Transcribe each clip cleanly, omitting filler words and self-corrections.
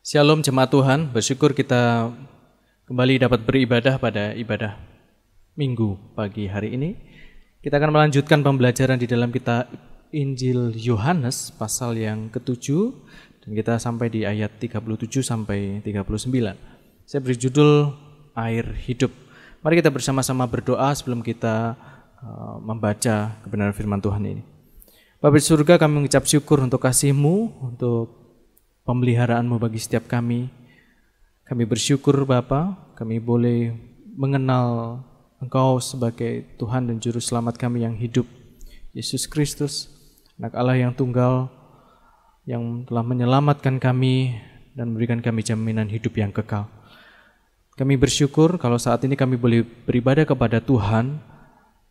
Shalom jemaat Tuhan, bersyukur kita kembali dapat beribadah pada ibadah Minggu pagi hari ini. Kita akan melanjutkan pembelajaran di dalam kitab Injil Yohanes pasal yang ke-7 dan kita sampai di ayat 37 sampai 39. Saya beri judul Air Hidup. Mari kita bersama-sama berdoa sebelum kita membaca kebenaran firman Tuhan ini. Bapa di surga, kami mengucap syukur untuk kasih-Mu, untuk pemeliharaan-Mu bagi setiap kami. Kami bersyukur Bapa, kami boleh mengenal Engkau sebagai Tuhan dan Juru Selamat kami yang hidup, Yesus Kristus, Anak Allah yang tunggal, yang telah menyelamatkan kami dan memberikan kami jaminan hidup yang kekal. Kami bersyukur kalau saat ini kami boleh beribadah kepada Tuhan,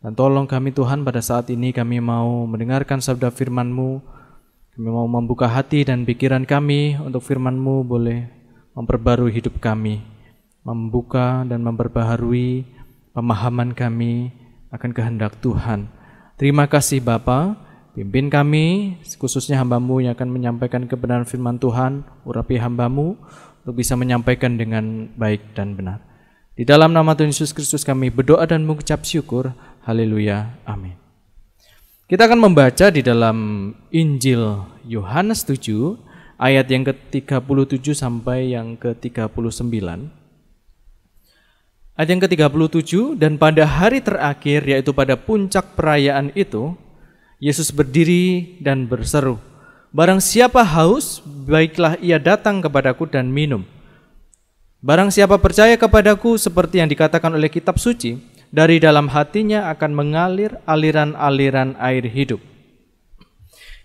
dan tolong kami Tuhan pada saat ini kami mau mendengarkan sabda firman-Mu. Kami mau membuka hati dan pikiran kami untuk firman-Mu boleh memperbarui hidup kami, membuka dan memperbaharui pemahaman kami akan kehendak Tuhan. Terima kasih Bapa, pimpin kami, khususnya hamba-Mu yang akan menyampaikan kebenaran firman Tuhan, urapi hamba-Mu untuk bisa menyampaikan dengan baik dan benar. Di dalam nama Tuhan Yesus Kristus kami berdoa dan mengucap syukur. Haleluya, amin. Kita akan membaca di dalam Injil Yohanes 7 ayat yang ke-37 sampai yang ke-39. Ayat yang ke-37, dan pada hari terakhir yaitu pada puncak perayaan itu, Yesus berdiri dan berseru, "Barang siapa haus, baiklah ia datang kepadaku dan minum. Barang siapa percaya kepadaku seperti yang dikatakan oleh kitab suci, dari dalam hatinya akan mengalir aliran-aliran air hidup."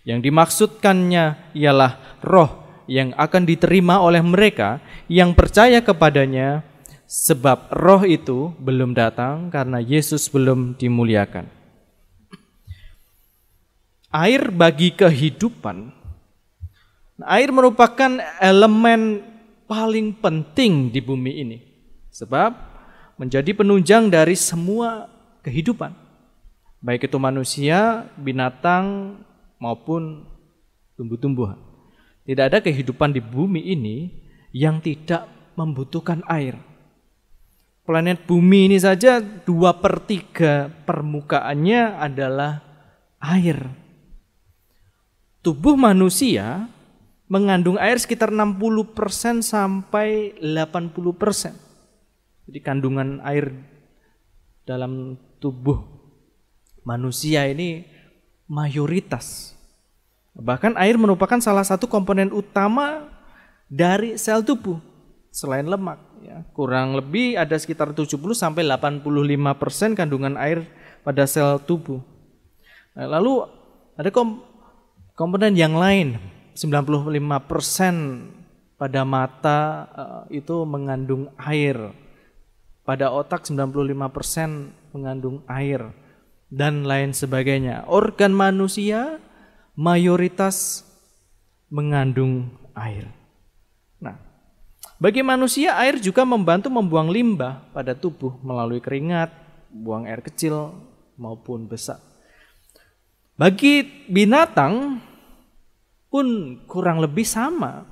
Yang dimaksudkannya ialah roh yang akan diterima oleh mereka yang percaya kepadanya, sebab roh itu belum datang karena Yesus belum dimuliakan. Air bagi kehidupan. Air merupakan elemen paling penting di bumi ini, sebab menjadi penunjang dari semua kehidupan, baik itu manusia, binatang, maupun tumbuh-tumbuhan. Tidak ada kehidupan di bumi ini yang tidak membutuhkan air. Planet bumi ini saja 2/3 permukaannya adalah air. Tubuh manusia mengandung air sekitar 60% sampai 80%. Jadi kandungan air dalam tubuh manusia ini mayoritas. Bahkan air merupakan salah satu komponen utama dari sel tubuh selain lemak. Ya, kurang lebih ada sekitar 70 sampai 85% kandungan air pada sel tubuh. Nah, lalu ada komponen yang lain, 95% pada mata itu mengandung air. Pada otak 95% mengandung air dan lain sebagainya. Organ manusia mayoritas mengandung air. Nah, bagi manusia air juga membantu membuang limbah pada tubuh melalui keringat, buang air kecil maupun besar. Bagi binatang pun kurang lebih sama.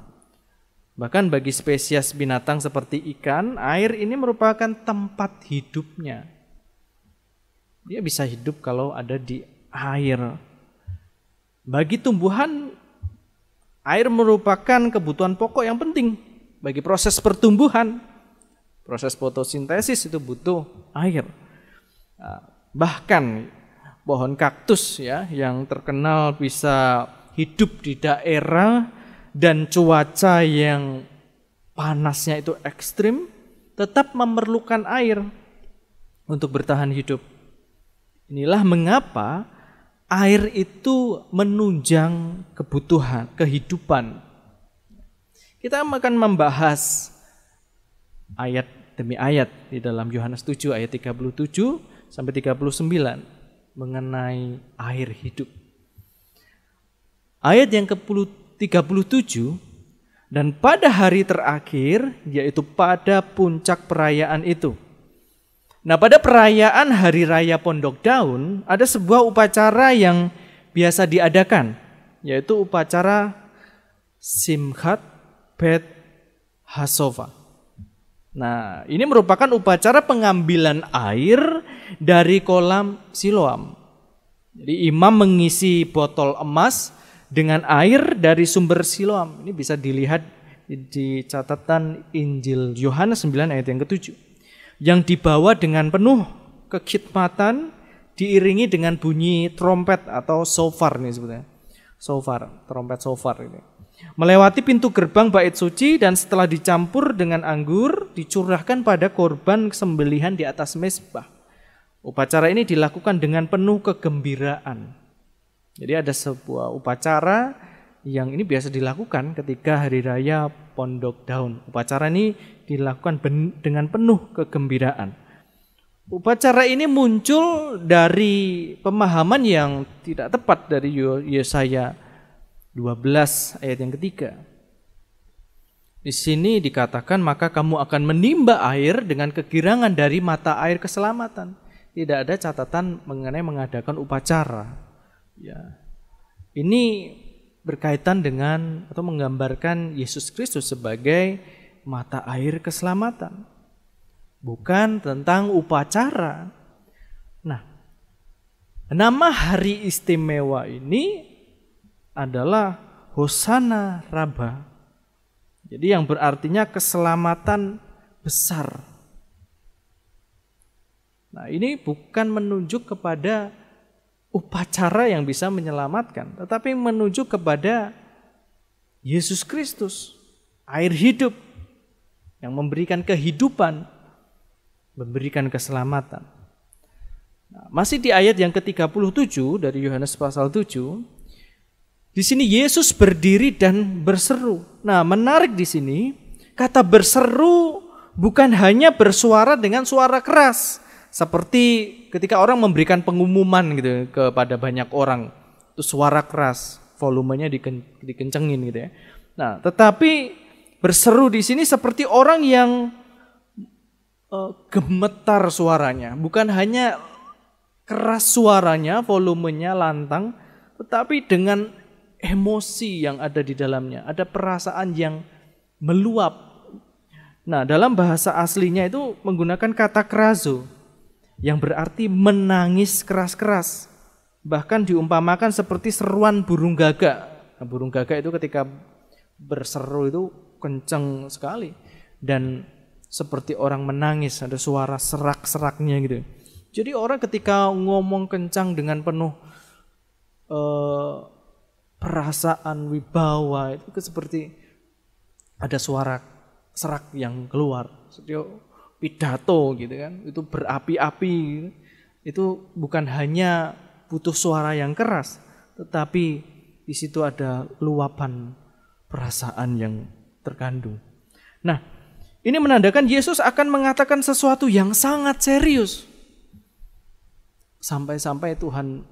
Bahkan bagi spesies binatang seperti ikan, air ini merupakan tempat hidupnya. Dia bisa hidup kalau ada di air. Bagi tumbuhan, air merupakan kebutuhan pokok yang penting. Bagi proses pertumbuhan, proses fotosintesis itu butuh air. Bahkan pohon kaktus ya, yang terkenal bisa hidup di daerah dan cuaca yang panasnya itu ekstrim, tetap memerlukan air untuk bertahan hidup. Inilah mengapa air itu menunjang kebutuhan, kehidupan. Kita akan membahas ayat demi ayat di dalam Yohanes 7 ayat 37 sampai 39 mengenai air hidup. Ayat yang ke-37, dan pada hari terakhir, yaitu pada puncak perayaan itu. Nah, pada perayaan Hari Raya Pondok Daun, ada sebuah upacara yang biasa diadakan, yaitu upacara Simchat Bet Hasova. Nah, ini merupakan upacara pengambilan air dari kolam Siloam. Jadi imam mengisi botol emas dengan air dari sumber Siloam. Ini bisa dilihat di catatan Injil Yohanes 9 ayat yang ke-7. Yang dibawa dengan penuh kekhidmatan, diiringi dengan bunyi trompet atau shofar nih sebetulnya. Shofar, trompet shofar ini. Melewati pintu gerbang bait suci dan setelah dicampur dengan anggur dicurahkan pada korban sembelihan di atas mezbah. Upacara ini dilakukan dengan penuh kegembiraan. Jadi ada sebuah upacara yang ini biasa dilakukan ketika hari raya Pondok Daun. Upacara ini dilakukan dengan penuh kegembiraan. Upacara ini muncul dari pemahaman yang tidak tepat dari Yesaya 12 ayat yang ketiga. Di sini dikatakan maka kamu akan menimba air dengan kegirangan dari mata air keselamatan. Tidak ada catatan mengenai mengadakan upacara. Ya. Ini berkaitan dengan atau menggambarkan Yesus Kristus sebagai mata air keselamatan. Bukan tentang upacara. Nah, nama hari istimewa ini adalah Hosana Rabbah. Jadi yang berartinya keselamatan besar. Nah, ini bukan menunjuk kepada upacara yang bisa menyelamatkan, tetapi menunjuk kepada Yesus Kristus, air hidup yang memberikan kehidupan, memberikan keselamatan. Nah, masih di ayat yang ke-37 dari Yohanes pasal 7, di sini Yesus berdiri dan berseru. Nah, menarik di sini, kata berseru bukan hanya bersuara dengan suara keras, seperti ketika orang memberikan pengumuman gitu kepada banyak orang, itu suara keras, volumenya dikencengin gitu ya. Nah, tetapi berseru di sini seperti orang yang gemetar suaranya, bukan hanya keras suaranya, volumenya lantang, tetapi dengan emosi yang ada di dalamnya, ada perasaan yang meluap. Nah, dalam bahasa aslinya itu menggunakan kata krazo yang berarti menangis keras-keras. Bahkan diumpamakan seperti seruan burung gagak. Nah, burung gagak itu ketika berseru itu kencang sekali dan seperti orang menangis, ada suara serak-seraknya gitu. Jadi orang ketika ngomong kencang dengan penuh perasaan wibawa itu seperti ada suara serak yang keluar, seperti pidato gitu kan, itu berapi-api gitu. Itu bukan hanya butuh suara yang keras, tetapi di situ ada luapan perasaan yang terkandung. Nah, ini menandakan Yesus akan mengatakan sesuatu yang sangat serius. Sampai-sampai Tuhan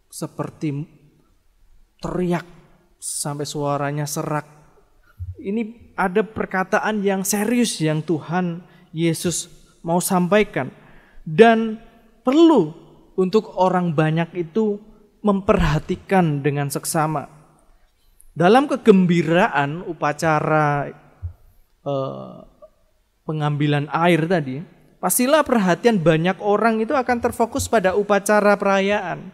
seperti teriak sampai suaranya serak. Ini ada perkataan yang serius yang Tuhan Yesus mau sampaikan. Dan perlu untuk orang banyak itu memperhatikan dengan seksama. Dalam kegembiraan upacara pengambilan air tadi, pastilah perhatian banyak orang itu akan terfokus pada upacara perayaan.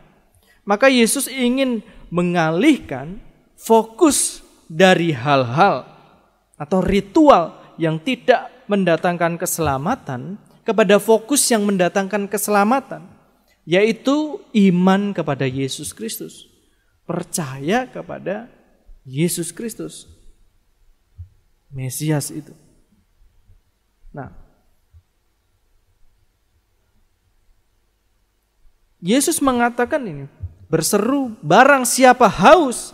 Maka Yesus ingin mengalihkan fokus dari hal-hal atau ritual yang tidak mendatangkan keselamatan kepada fokus yang mendatangkan keselamatan, yaitu iman kepada Yesus Kristus, percaya kepada Yesus Kristus, Mesias itu. Nah, Yesus mengatakan ini, berseru, barang siapa haus,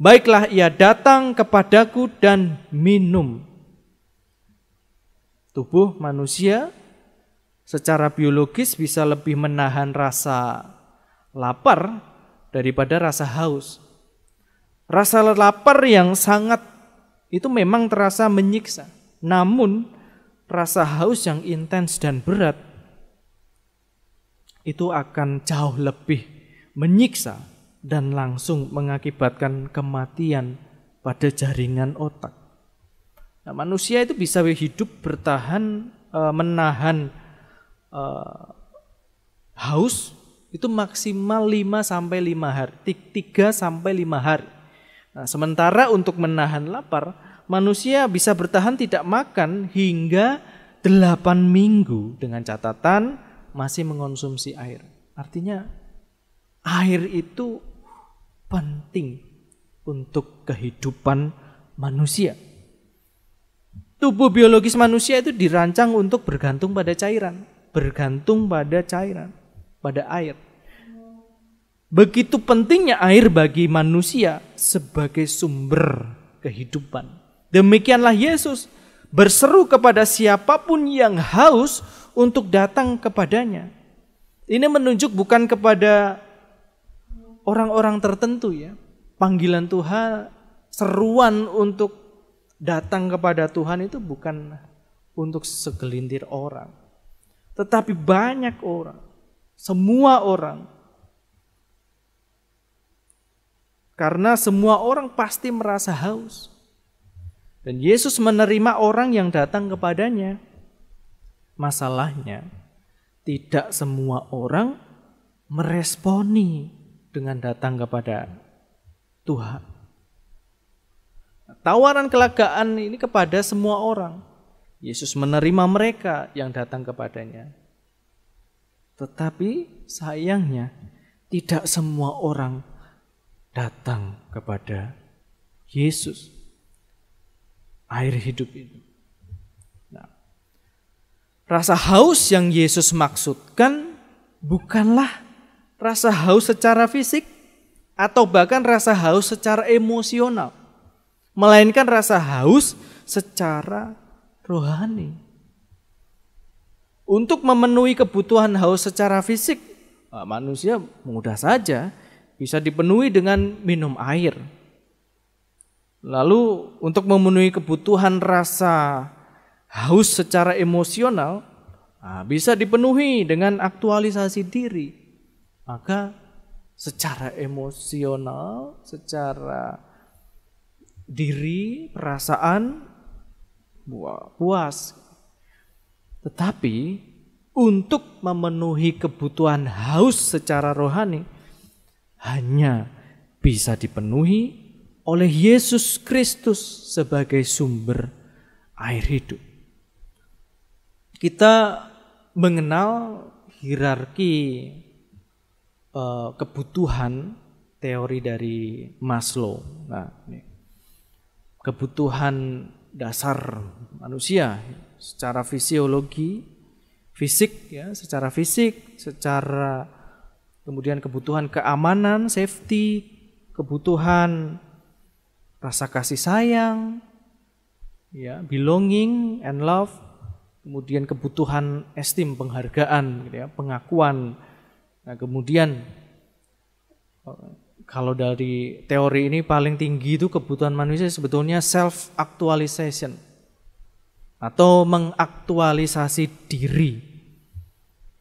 baiklah ia datang kepadaku dan minum. Tubuh manusia secara biologis bisa lebih menahan rasa lapar daripada rasa haus. Rasa lapar yang sangat itu memang terasa menyiksa. Namun rasa haus yang intens dan berat itu akan jauh lebih menyiksa dan langsung mengakibatkan kematian pada jaringan otak. Nah, manusia itu bisa hidup bertahan, menahan haus itu maksimal 5 sampai 5 hari, 3 sampai 5 hari. Nah, sementara untuk menahan lapar, manusia bisa bertahan tidak makan hingga 8 minggu dengan catatan masih mengonsumsi air. Artinya air itu penting untuk kehidupan manusia. Tubuh biologis manusia itu dirancang untuk bergantung pada cairan, pada air. Begitu pentingnya air bagi manusia sebagai sumber kehidupan. Demikianlah Yesus berseru kepada siapapun yang haus untuk datang kepadanya. Ini menunjuk bukan kepada orang-orang tertentu ya. Panggilan Tuhan, seruan untuk datang kepada Tuhan itu bukan untuk segelintir orang. Tetapi banyak orang, semua orang. Karena semua orang pasti merasa haus. Dan Yesus menerima orang yang datang kepadanya. Masalahnya, tidak semua orang meresponi dengan datang kepada Tuhan. Tawaran kelegaan ini kepada semua orang. Yesus menerima mereka yang datang kepadanya. Tetapi sayangnya tidak semua orang datang kepada Yesus, air hidup ini. Nah, rasa haus yang Yesus maksudkan bukanlah rasa haus secara fisik atau bahkan rasa haus secara emosional, melainkan rasa haus secara rohani. Untuk memenuhi kebutuhan haus secara fisik, manusia mudah saja bisa dipenuhi dengan minum air. Lalu untuk memenuhi kebutuhan rasa haus secara emosional, bisa dipenuhi dengan aktualisasi diri. Maka secara emosional, secara diri, perasaan puas. Tetapi untuk memenuhi kebutuhan haus secara rohani hanya bisa dipenuhi oleh Yesus Kristus sebagai sumber air hidup. Kita mengenal hierarki kebutuhan teori dari Maslow. Nah, ini kebutuhan dasar manusia secara fisiologi, fisik ya, secara fisik, secara kemudian kebutuhan keamanan, safety, kebutuhan rasa kasih sayang, ya, belonging and love, kemudian kebutuhan esteem, penghargaan, gitu ya, pengakuan. Nah, kemudian kalau dari teori ini paling tinggi itu kebutuhan manusia sebetulnya self actualization atau mengaktualisasi diri.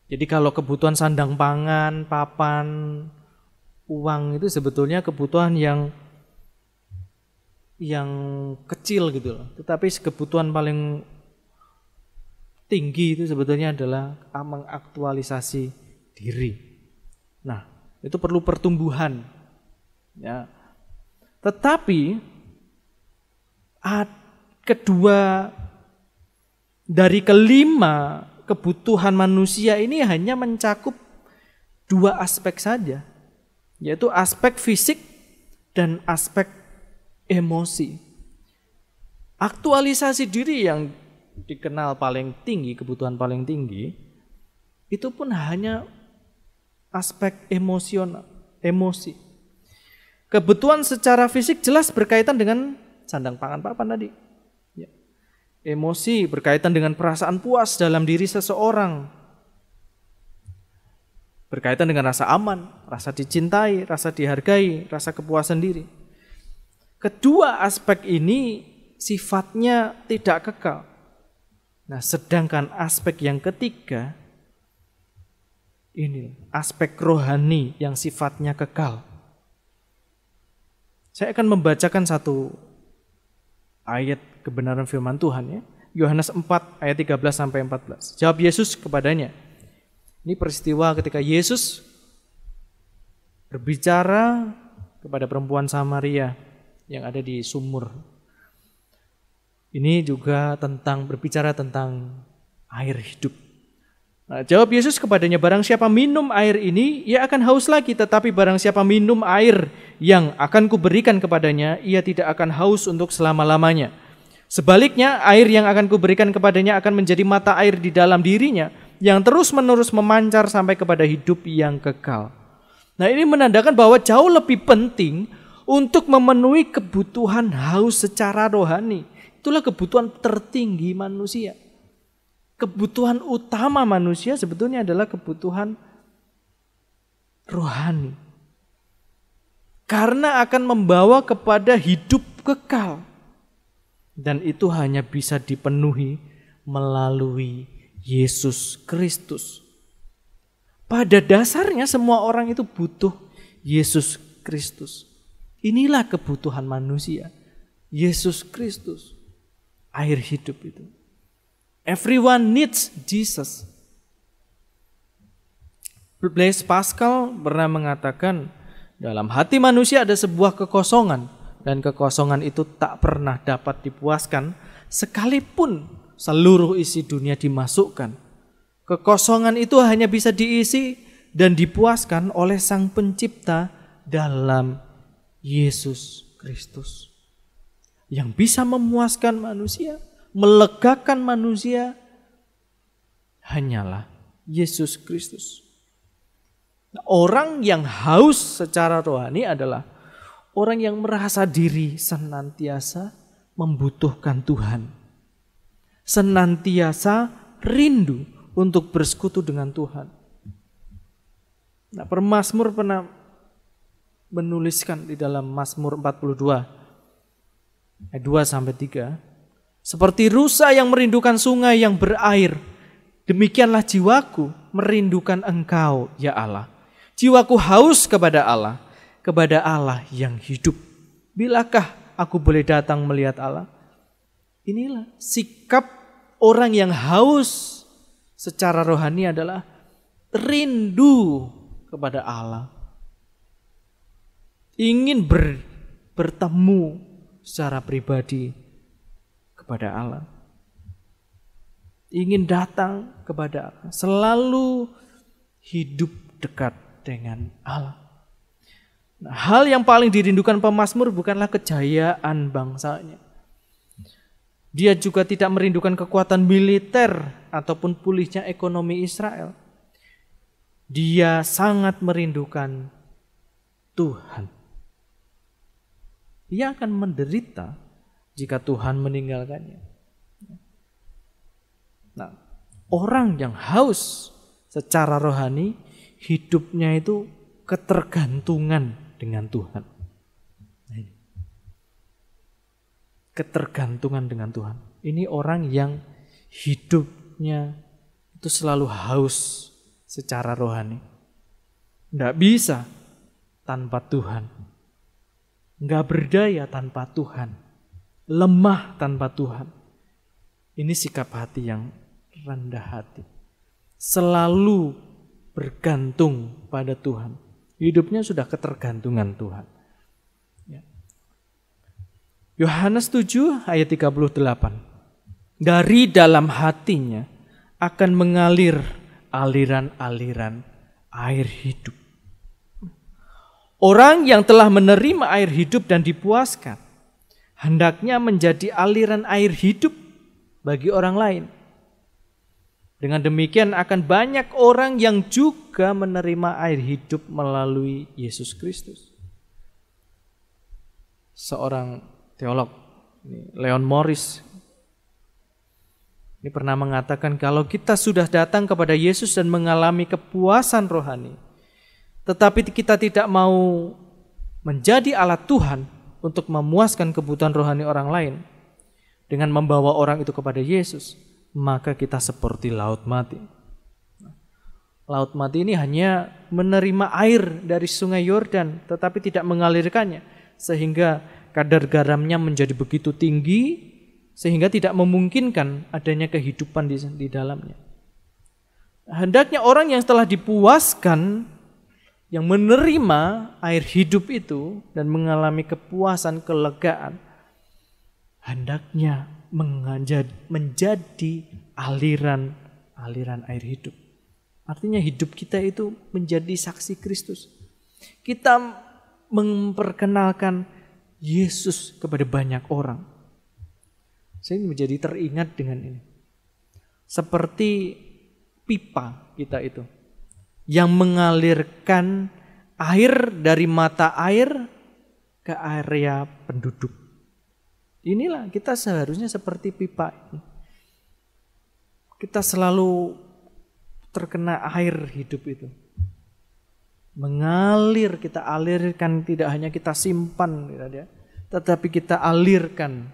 Jadi kalau kebutuhan sandang pangan, papan, uang itu sebetulnya kebutuhan yang kecil gitu loh. Tetapi kebutuhan paling tinggi itu sebetulnya adalah mengaktualisasi diri. Nah, itu perlu pertumbuhan. Ya. Tetapi kedua dari kelima kebutuhan manusia ini hanya mencakup 2 aspek saja, yaitu aspek fisik dan aspek emosi. Aktualisasi diri yang dikenal paling tinggi, kebutuhan paling tinggi, itu pun hanya aspek emosional, emosi. Kebutuhan secara fisik jelas berkaitan dengan sandang pangan papan tadi. Ya. Emosi berkaitan dengan perasaan puas dalam diri seseorang. Berkaitan dengan rasa aman, rasa dicintai, rasa dihargai, rasa kepuasan diri. Kedua aspek ini sifatnya tidak kekal. Nah, sedangkan aspek yang ketiga, ini aspek rohani yang sifatnya kekal. Saya akan membacakan satu ayat kebenaran firman Tuhan ya. Yohanes 4 ayat 13 sampai 14. Jawab Yesus kepadanya. Ini peristiwa ketika Yesus berbicara kepada perempuan Samaria yang ada di sumur. Ini juga berbicara tentang air hidup. Nah, jawab Yesus kepadanya, barang siapa minum air ini, ia akan haus lagi. Tetapi barang siapa minum air yang akan kuberikan kepadanya, ia tidak akan haus untuk selama-lamanya. Sebaliknya, air yang akan kuberikan kepadanya akan menjadi mata air di dalam dirinya, yang terus-menerus memancar sampai kepada hidup yang kekal. Nah, ini menandakan bahwa jauh lebih penting untuk memenuhi kebutuhan haus secara rohani. Itulah kebutuhan tertinggi manusia. Kebutuhan utama manusia sebetulnya adalah kebutuhan rohani. Karena akan membawa kepada hidup kekal. Dan itu hanya bisa dipenuhi melalui Yesus Kristus. Pada dasarnya semua orang itu butuh Yesus Kristus. Inilah kebutuhan manusia. Yesus Kristus. Air hidup itu. Everyone needs Jesus. Blaise Pascal pernah mengatakan, dalam hati manusia ada sebuah kekosongan, dan kekosongan itu tak pernah dapat dipuaskan sekalipun seluruh isi dunia dimasukkan. Kekosongan itu hanya bisa diisi dan dipuaskan oleh Sang Pencipta dalam Yesus Kristus. Yang bisa memuaskan manusia, melegakan manusia, hanyalah Yesus Kristus. Orang yang haus secara rohani adalah orang yang merasa diri senantiasa membutuhkan Tuhan. Senantiasa rindu untuk bersekutu dengan Tuhan. Nah, pemazmur pernah menuliskan di dalam Mazmur 42 ayat 2 sampai 3. Seperti rusa yang merindukan sungai yang berair, demikianlah jiwaku merindukan Engkau, ya Allah. Jiwaku haus kepada Allah yang hidup. Bilakah aku boleh datang melihat Allah? Inilah sikap orang yang haus secara rohani adalah rindu kepada Allah. Ingin bertemu secara pribadi kepada Allah. Ingin datang kepada Allah. Selalu hidup dekat dengan Allah. Nah, hal yang paling dirindukan pemazmur bukanlah kejayaan bangsanya. Dia juga tidak merindukan kekuatan militer ataupun pulihnya ekonomi Israel. Dia sangat merindukan Tuhan. Dia akan menderita jika Tuhan meninggalkannya. Nah, orang yang haus secara rohani, hidupnya itu ketergantungan dengan Tuhan. Ketergantungan dengan Tuhan. Ini orang yang hidupnya itu selalu haus secara rohani. Tidak bisa tanpa Tuhan. Nggak berdaya tanpa Tuhan. Lemah tanpa Tuhan. Ini sikap hati yang rendah hati. Selalu bergantung pada Tuhan. Hidupnya sudah ketergantungan Tuhan. Yohanes 7 ayat 38. Dari dalam hatinya akan mengalir aliran-aliran air hidup. Orang yang telah menerima air hidup dan dipuaskan, hendaknya menjadi aliran air hidup bagi orang lain. Dengan demikian akan banyak orang yang juga menerima air hidup melalui Yesus Kristus. Seorang teolog, Leon Morris, ini pernah mengatakan kalau kita sudah datang kepada Yesus dan mengalami kepuasan rohani, tetapi kita tidak mau menjadi alat Tuhan untuk memuaskan kebutuhan rohani orang lain dengan membawa orang itu kepada Yesus, maka kita seperti laut mati. Laut mati ini hanya menerima air dari sungai Yordan tetapi tidak mengalirkannya, sehingga kadar garamnya menjadi begitu tinggi sehingga tidak memungkinkan adanya kehidupan di dalamnya. Hendaknya orang yang telah dipuaskan, yang menerima air hidup itu dan mengalami kepuasan, kelegaan, hendaknya menjadi aliran air hidup. Artinya hidup kita itu menjadi saksi Kristus. Kita memperkenalkan Yesus kepada banyak orang. Saya menjadi teringat dengan ini. Seperti pipa kita itu yang mengalirkan air dari mata air ke area penduduk. Inilah kita seharusnya seperti pipa ini. Kita selalu terkena air hidup itu. Mengalir, kita alirkan, tidak hanya kita simpan, tetapi kita alirkan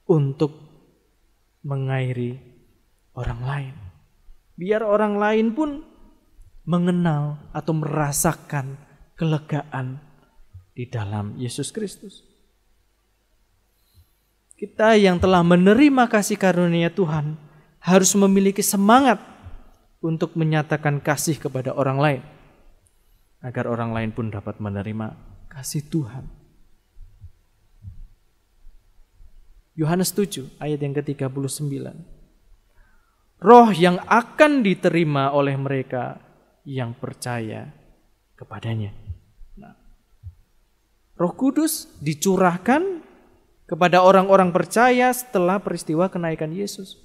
untuk mengairi orang lain. Biar orang lain pun mengenal atau merasakan kelegaan di dalam Yesus Kristus. Kita yang telah menerima kasih karunia Tuhan harus memiliki semangat untuk menyatakan kasih kepada orang lain, agar orang lain pun dapat menerima kasih Tuhan. Yohanes 7 ayat yang ke-39. Roh yang akan diterima oleh mereka yang percaya kepadanya. Nah, Roh Kudus dicurahkan kepada orang-orang percaya setelah peristiwa kenaikan Yesus.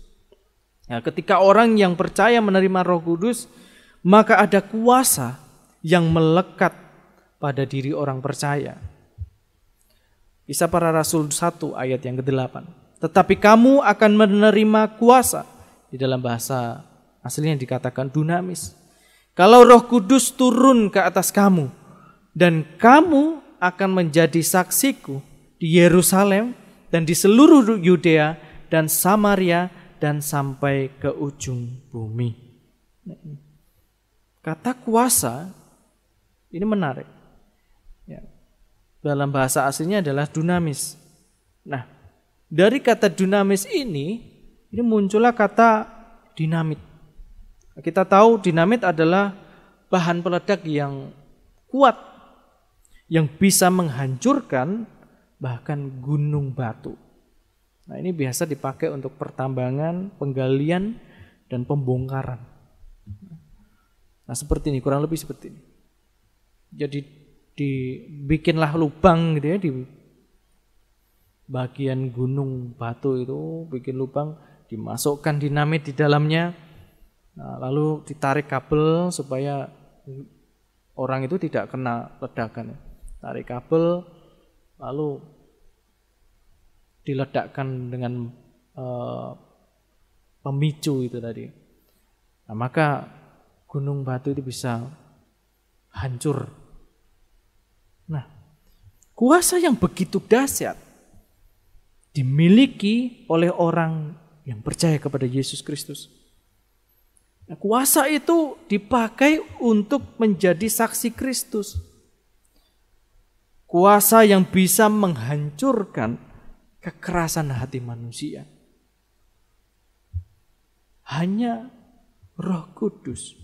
Nah, ketika orang yang percaya menerima Roh Kudus, maka ada kuasa yang melekat pada diri orang percaya. Kisah Para Rasul 1 ayat yang ke-8. Tetapi kamu akan menerima kuasa. Di dalam bahasa aslinya dikatakan dunamis. Kalau Roh Kudus turun ke atas kamu, dan kamu akan menjadi saksiku di Yerusalem dan di seluruh Yudea dan Samaria dan sampai ke ujung bumi. Kata kuasa ini menarik. Ya. Dalam bahasa aslinya adalah dunamis. Nah, dari kata dunamis ini muncullah kata dinamit. Kita tahu dinamit adalah bahan peledak yang kuat, yang bisa menghancurkan bahkan gunung batu. Nah, ini biasa dipakai untuk pertambangan, penggalian, dan pembongkaran. Nah, seperti ini, kurang lebih seperti ini. Jadi dibikinlah lubang gitu ya, di bagian gunung batu itu bikin lubang, dimasukkan dinamit di dalamnya. Nah, lalu ditarik kabel supaya orang itu tidak kena ledakan. Tarik kabel, lalu diledakkan dengan pemicu itu tadi. Nah, maka gunung batu itu bisa hancur. Nah, kuasa yang begitu dahsyat dimiliki oleh orang yang percaya kepada Yesus Kristus. Nah, kuasa itu dipakai untuk menjadi saksi Kristus. Kuasa yang bisa menghancurkan kekerasan hati manusia. Hanya Roh Kudus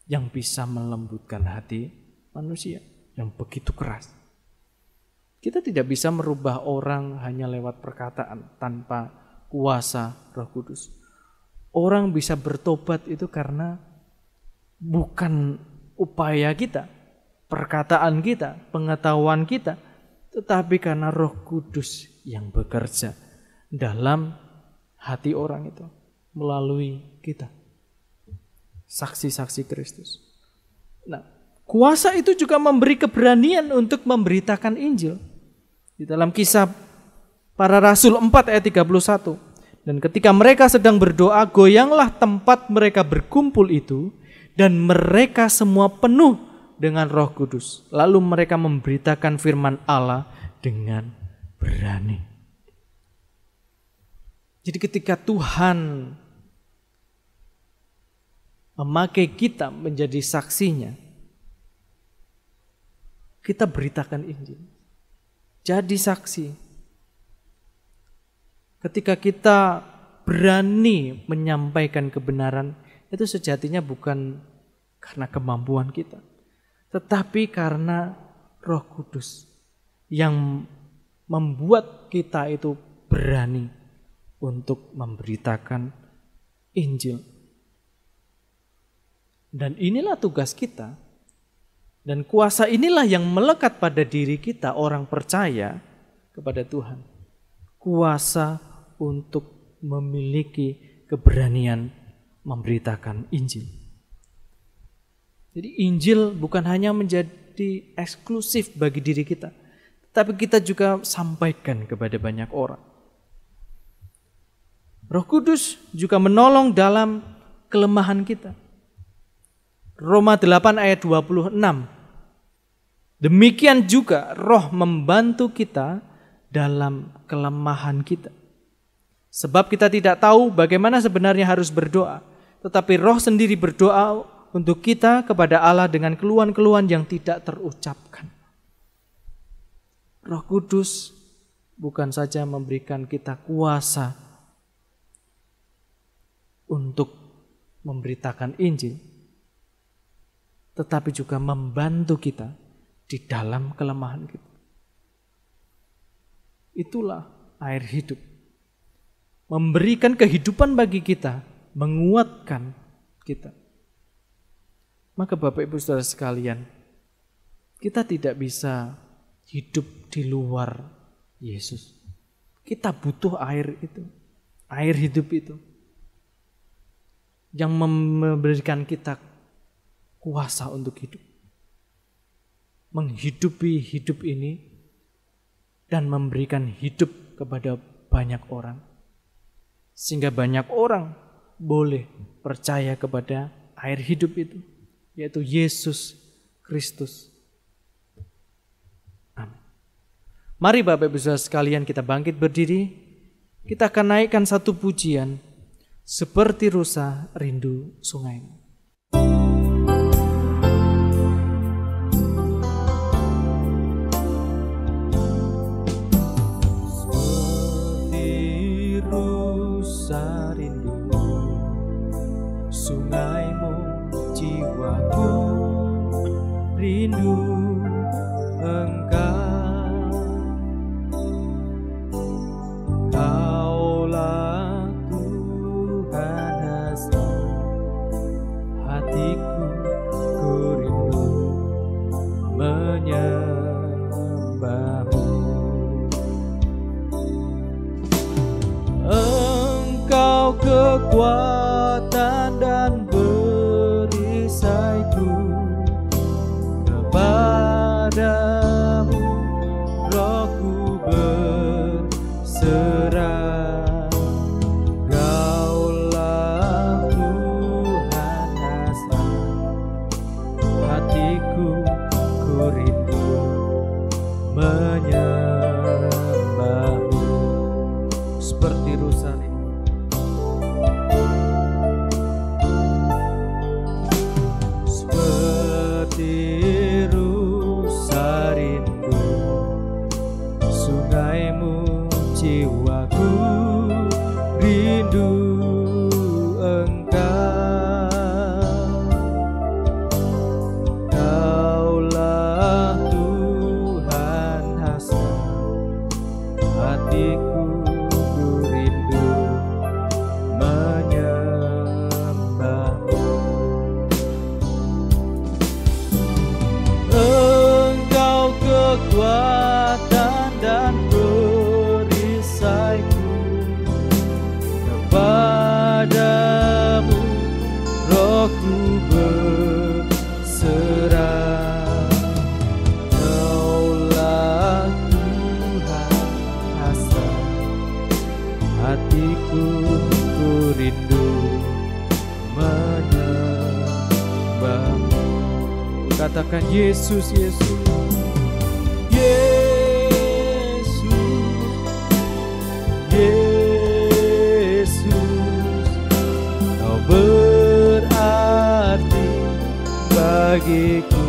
yang bisa melembutkan hati manusia yang begitu keras. Kita tidak bisa merubah orang hanya lewat perkataan tanpa kuasa Roh Kudus. Orang bisa bertobat itu karena bukan upaya kita, perkataan kita, pengetahuan kita, tetapi karena Roh Kudus yang bekerja dalam hati orang itu melalui kita, saksi-saksi Kristus. Nah, kuasa itu juga memberi keberanian untuk memberitakan Injil. Di dalam Kisah Para Rasul 4 ayat 31. Dan ketika mereka sedang berdoa, goyanglah tempat mereka berkumpul itu, dan mereka semua penuh dengan Roh Kudus. Lalu mereka memberitakan firman Allah dengan berani. Jadi ketika Tuhan memakai kita menjadi saksinya, kita beritakan Injil. jadi saksi. Ketika kita berani menyampaikan kebenaran, itu sejatinya bukan karena kemampuan kita, tetapi karena Roh Kudus yang membuat kita itu berani untuk memberitakan Injil. Dan inilah tugas kita. Dan kuasa inilah yang melekat pada diri kita, orang percaya kepada Tuhan. Kuasa untuk memiliki keberanian memberitakan Injil. Jadi Injil bukan hanya menjadi eksklusif bagi diri kita, tapi kita juga sampaikan kepada banyak orang. Roh Kudus juga menolong dalam kelemahan kita. Roma 8 ayat 26. Demikian juga Roh membantu kita dalam kelemahan kita. Sebab kita tidak tahu bagaimana sebenarnya harus berdoa, tetapi Roh sendiri berdoa untuk kita kepada Allah dengan keluhan-keluhan yang tidak terucapkan. Roh Kudus bukan saja memberikan kita kuasa untuk memberitakan Injil, tetapi juga membantu kita di dalam kelemahan kita. Itulah air hidup. Memberikan kehidupan bagi kita, menguatkan kita. Maka Bapak Ibu Saudara sekalian, kita tidak bisa hidup di luar Yesus. Kita butuh air itu, air hidup itu, yang memberikan kita kuasa untuk hidup. Menghidupi hidup ini dan memberikan hidup kepada banyak orang. Sehingga banyak orang boleh percaya kepada air hidup itu, yaitu Yesus Kristus. Amin. Mari Bapak Ibu Saudara sekalian, kita bangkit berdiri. Kita akan naikkan satu pujian, Seperti Rusa Rindu Sungaimu. Sungaimu, jiwaku rindu Engkau. Kaulah Tuhan hasrat hatiku, ku rindu menyembahmu. Engkau kekuatan dan perisaiku, kepadamu rohku berserah. Kaulah Tuhan hasrat hatiku, ku rindu menyembahmu. Seperti rusa jiwaku rindu Engkau. Kaulah Tuhan hasrat hatiku, ku rindu menyembahmu. Engkau kekuatan dan padamu rohku berserah. Kaulah Tuhan hasrat hatiku, ku rindu menyembahmu. Katakan Yesus, Yesus, Yesus, Yesus, berarti bagiku.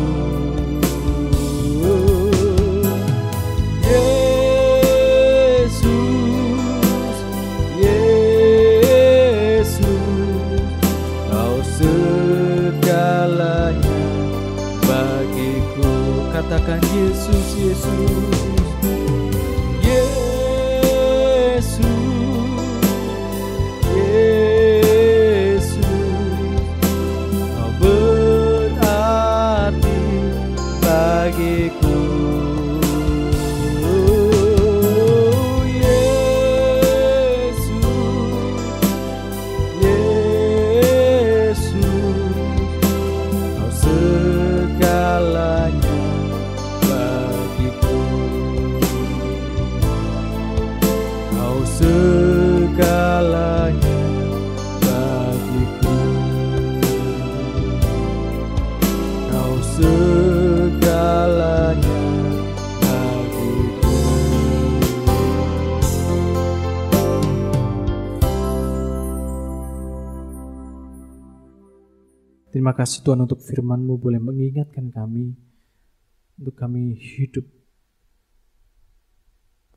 Terima kasih Tuhan untuk firman-Mu boleh mengingatkan kami untuk kami hidup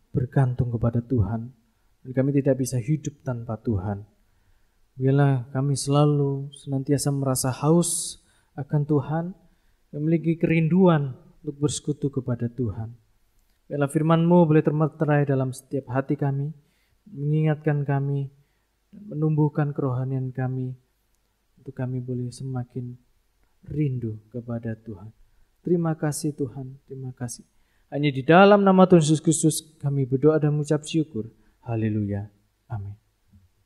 bergantung kepada Tuhan. Dan kami tidak bisa hidup tanpa Tuhan. Biarlah kami selalu senantiasa merasa haus akan Tuhan, memiliki kerinduan untuk bersekutu kepada Tuhan. Biarlah firman-Mu boleh termeterai dalam setiap hati kami, mengingatkan kami, dan menumbuhkan kerohanian kami, untuk kami boleh semakin rindu kepada Tuhan. Terima kasih Tuhan, terima kasih. Hanya di dalam nama Tuhan Yesus Kristus kami berdoa dan mengucap syukur. Haleluya. Amin.